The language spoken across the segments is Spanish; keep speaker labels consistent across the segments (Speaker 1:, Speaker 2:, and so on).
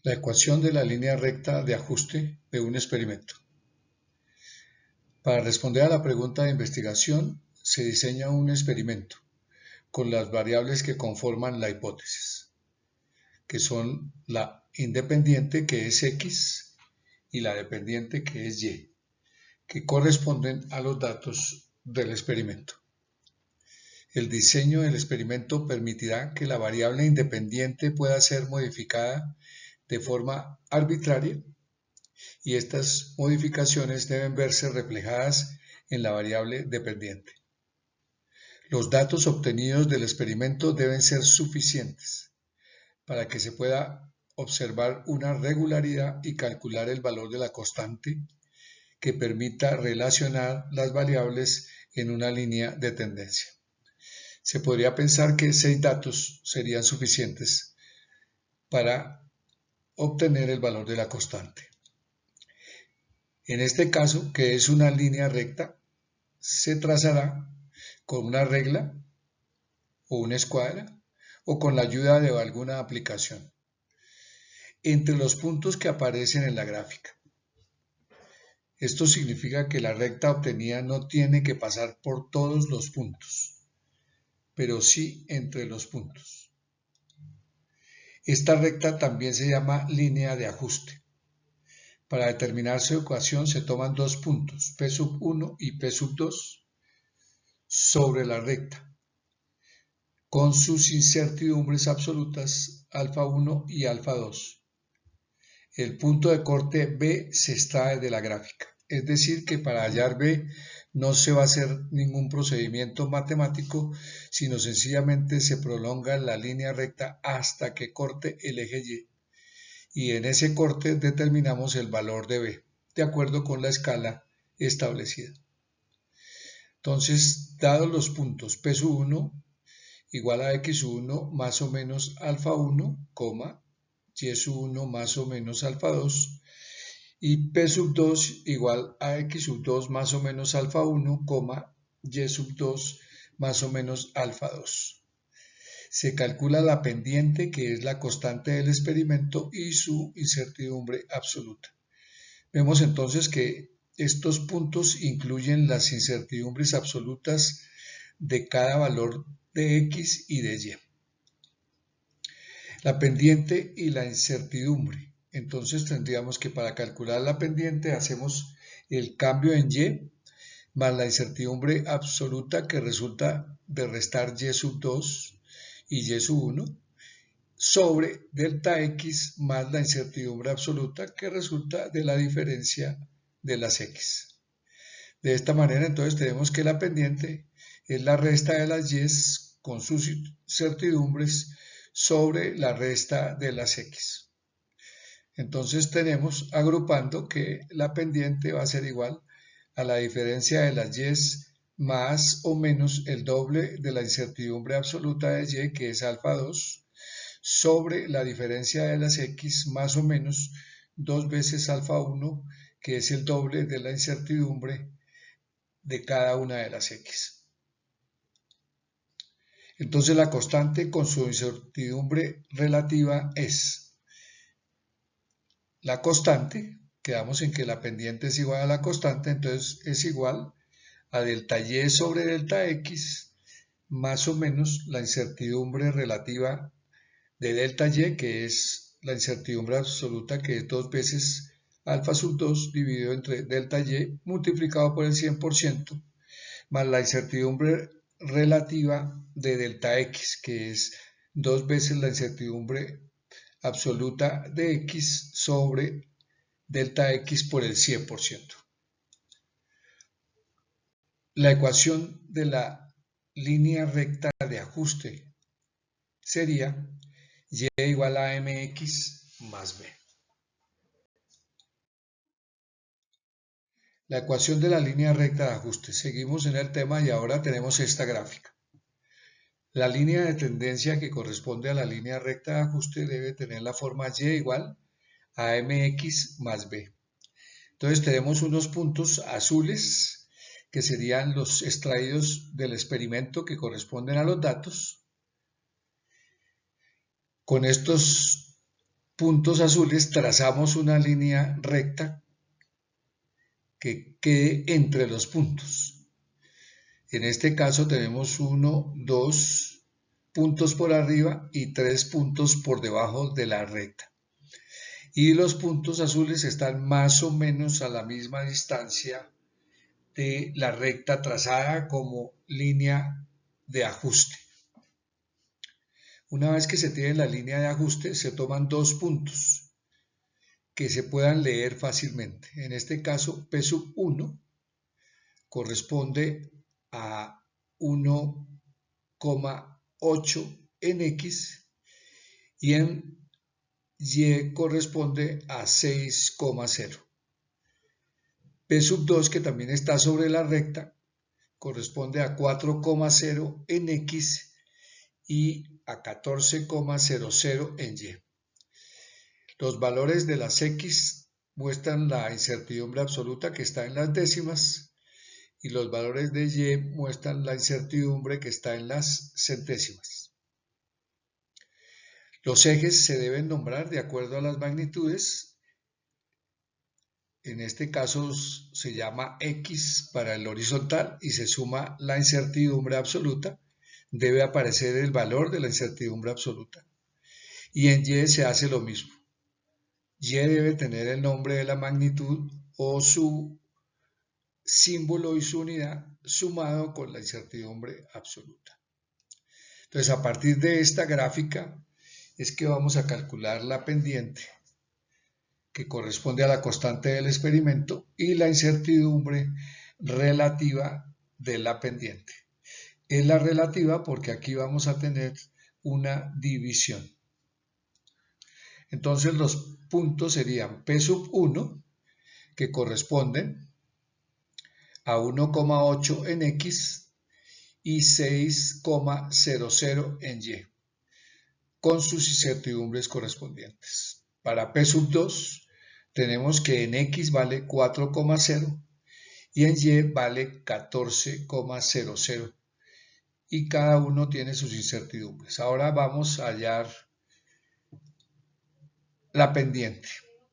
Speaker 1: La ecuación de la línea recta de ajuste de un experimento. Para responder a la pregunta de investigación, se diseña un experimento con las variables que conforman la hipótesis, que son la independiente, que es X, y la dependiente, que es Y, que corresponden a los datos del experimento. El diseño del experimento permitirá que la variable independiente pueda ser modificada de forma arbitraria y estas modificaciones deben verse reflejadas en la variable dependiente. Los datos obtenidos del experimento deben ser suficientes para que se pueda observar una regularidad y calcular el valor de la constante que permita relacionar las variables en una línea de tendencia. Se podría pensar que 6 datos serían suficientes para obtener el valor de la constante. En este caso, que es una línea recta, se trazará con una regla o una escuadra o con la ayuda de alguna aplicación entre los puntos que aparecen en la gráfica. Esto significa que la recta obtenida no tiene que pasar por todos los puntos, pero sí entre los puntos. Esta recta también se llama línea de ajuste. Para determinar su ecuación se toman dos puntos, P1 y P2, sobre la recta, con sus incertidumbres absolutas alfa1 y alfa2. El punto de corte B se extrae de la gráfica, es decir que para hallar B no se va a hacer ningún procedimiento matemático, sino sencillamente se prolonga la línea recta hasta que corte el eje Y. Y en ese corte determinamos el valor de B, de acuerdo con la escala establecida. Entonces, dados los puntos P1 igual a X1 más o menos alfa1, Y1 más o menos alfa2, y P2 igual a X2 más o menos alfa1, Y2 más o menos alfa2. Se calcula la pendiente, que es la constante del experimento, y su incertidumbre absoluta. Vemos entonces que estos puntos incluyen las incertidumbres absolutas de cada valor de X y de Y. La pendiente y la incertidumbre. Entonces tendríamos que para calcular la pendiente hacemos el cambio en Y más la incertidumbre absoluta que resulta de restar Y2 y Y1 sobre delta X más la incertidumbre absoluta que resulta de la diferencia de las X. De esta manera entonces tenemos que la pendiente es la resta de las Y con sus incertidumbres sobre la resta de las X. Entonces tenemos agrupando que la pendiente va a ser igual a la diferencia de las Y más o menos el doble de la incertidumbre absoluta de Y, que es alfa2, sobre la diferencia de las X más o menos 2 veces alfa1, que es el doble de la incertidumbre de cada una de las X. Entonces la constante con su incertidumbre relativa es la constante, quedamos en que la pendiente es igual a la constante, entonces es igual a delta Y sobre delta X más o menos la incertidumbre relativa de delta Y, que es la incertidumbre absoluta, que es 2 veces alfa sub 2 dividido entre delta Y multiplicado por el 100%, más la incertidumbre relativa de delta X, que es 2 veces la incertidumbre absoluta de X sobre delta X por el 100%. La ecuación de la línea recta de ajuste sería Y igual a mx más b. La ecuación de la línea recta de ajuste. Seguimos en el tema y ahora tenemos esta gráfica. La línea de tendencia que corresponde a la línea recta de ajuste debe tener la forma Y igual a mx más b. Entonces tenemos unos puntos azules que serían los extraídos del experimento que corresponden a los datos. Con estos puntos azules trazamos una línea recta que quede entre los puntos. En este caso tenemos 1, 2 puntos por arriba y 3 puntos por debajo de la recta. Y los puntos azules están más o menos a la misma distancia de la recta trazada como línea de ajuste. Una vez que se tiene la línea de ajuste, se toman 2 puntos que se puedan leer fácilmente. En este caso, P sub 1 corresponde a 1,8 en X y en Y corresponde a 6,0. P sub 2, que también está sobre la recta, corresponde a 4,0 en X y a 14,00 en Y. Los valores de las X muestran la incertidumbre absoluta que está en las décimas y los valores de Y muestran la incertidumbre que está en las centésimas. Los ejes se deben nombrar de acuerdo a las magnitudes. En este caso se llama X para el horizontal y se suma la incertidumbre absoluta. Debe aparecer el valor de la incertidumbre absoluta. Y en Y se hace lo mismo. Y debe tener el nombre de la magnitud o su símbolo y su unidad sumado con la incertidumbre absoluta. Entonces, a partir de esta gráfica es que vamos a calcular la pendiente que corresponde a la constante del experimento y la incertidumbre relativa de la pendiente. Es la relativa porque aquí vamos a tener una división. Entonces los puntos serían P sub 1, que corresponden a 1,8 en X y 6,00 en Y, con sus incertidumbres correspondientes. Para P sub 2 tenemos que en X vale 4,0 y en Y vale 14,00 y cada uno tiene sus incertidumbres. Ahora vamos a hallar la pendiente.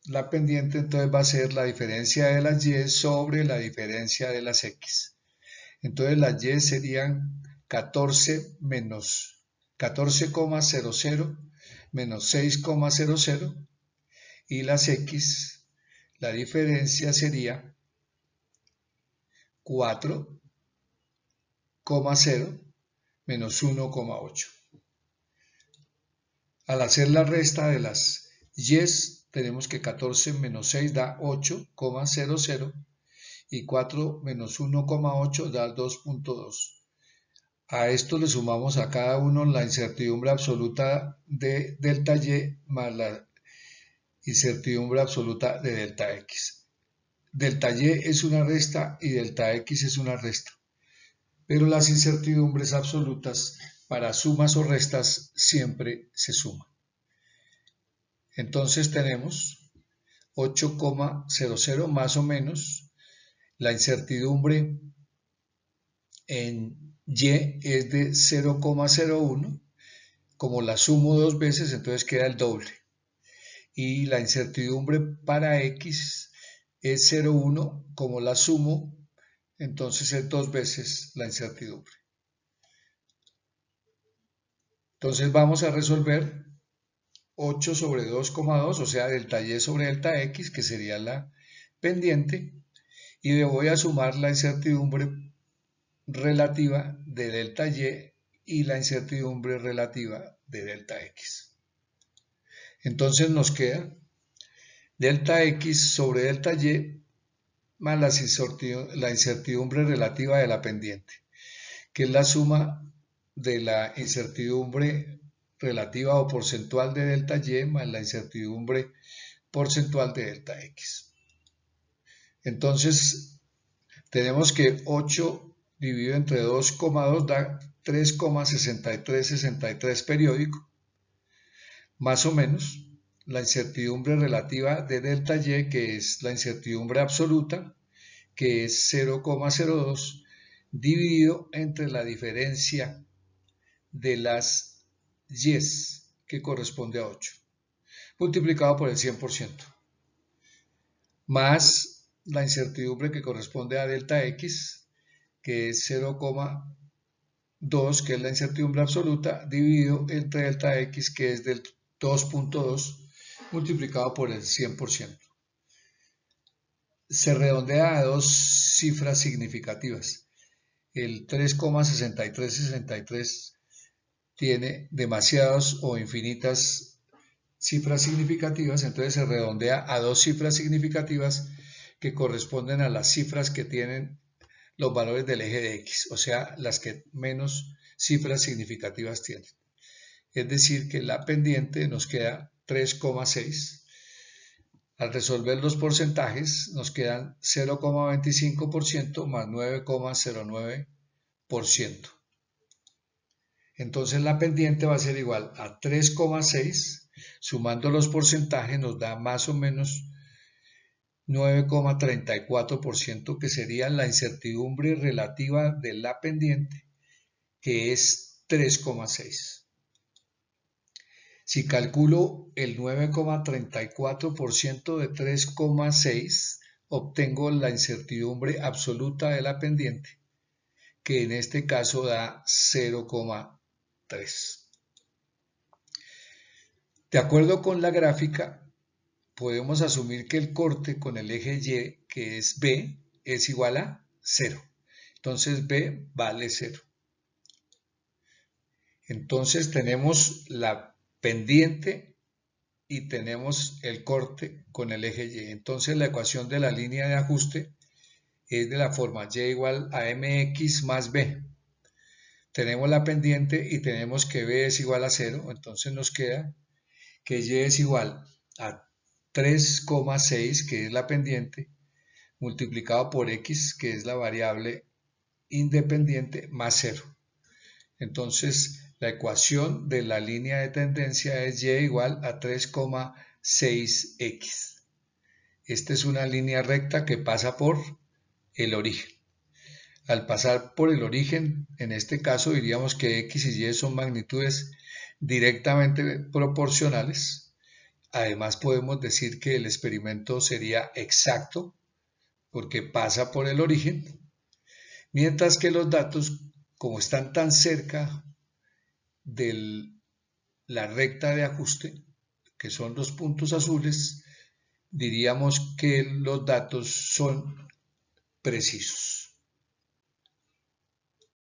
Speaker 1: La pendiente entonces va a ser la diferencia de las Y sobre la diferencia de las X. Entonces las Y serían 14 menos 14,00 menos 6,00 y las X, la diferencia sería 4,0 menos 1,8. Al hacer la resta de las Y, tenemos que 14 menos 6 da 8,00 y 4 menos 1,8 da 2,2. A esto le sumamos a cada uno la incertidumbre absoluta de delta Y más la incertidumbre absoluta de delta X. Delta Y es una resta y delta X es una resta, pero las incertidumbres absolutas para sumas o restas siempre se suman. Entonces tenemos 8,00 más o menos, la incertidumbre en Y es de 0,01, como la sumo dos veces entonces queda el doble. Y la incertidumbre para X es 0,1, como la sumo, entonces es dos veces la incertidumbre. Entonces vamos a resolver 8 sobre 2,2, o sea, delta Y sobre delta X, que sería la pendiente, y le voy a sumar la incertidumbre relativa de delta Y y la incertidumbre relativa de delta X. Entonces nos queda delta X sobre delta Y más la incertidumbre relativa de la pendiente, que es la suma de la incertidumbre relativa o porcentual de delta Y más la incertidumbre porcentual de delta X. Entonces tenemos que 8 dividido entre 2,2 da 3,6363 periódico, más o menos la incertidumbre relativa de delta Y, que es la incertidumbre absoluta, que es 0,02, dividido entre la diferencia de las Y, que corresponde a 8. multiplicado por el 100%, más la incertidumbre que corresponde a delta X, que es 0,2, que es la incertidumbre absoluta, dividido entre delta X, que es del 2.2, multiplicado por el 100%. Se redondea a dos cifras significativas. El 3,6363 tiene demasiadas o infinitas cifras significativas, entonces se redondea a dos cifras significativas que corresponden a las cifras que tienen los valores del eje de X, o sea, las que menos cifras significativas tienen. Es decir, que la pendiente nos queda 3,6. Al resolver los porcentajes nos quedan 0,25% más 9,09%. Entonces la pendiente va a ser igual a 3,6, sumando los porcentajes nos da más o menos 9,34%, que sería la incertidumbre relativa de la pendiente, que es 3,6. Si calculo el 9,34% de 3,6, obtengo la incertidumbre absoluta de la pendiente, que en este caso da 0,3. De acuerdo con la gráfica, podemos asumir que el corte con el eje Y, que es B, es igual a 0. Entonces B vale 0. Entonces tenemos la pendiente y tenemos el corte con el eje Y. Entonces la ecuación de la línea de ajuste es de la forma Y igual a mx más b. Tenemos la pendiente y tenemos que b es igual a 0, entonces nos queda que Y es igual a 3,6, que es la pendiente, multiplicado por x, que es la variable independiente, más 0. Entonces la ecuación de la línea de tendencia es Y igual a 3,6x. Esta es una línea recta que pasa por el origen. Al pasar por el origen, en este caso diríamos que X y Y son magnitudes directamente proporcionales. Además podemos decir que el experimento sería exacto porque pasa por el origen, mientras que los datos, como están tan cerca de la recta de ajuste, que son los puntos azules, diríamos que los datos son precisos.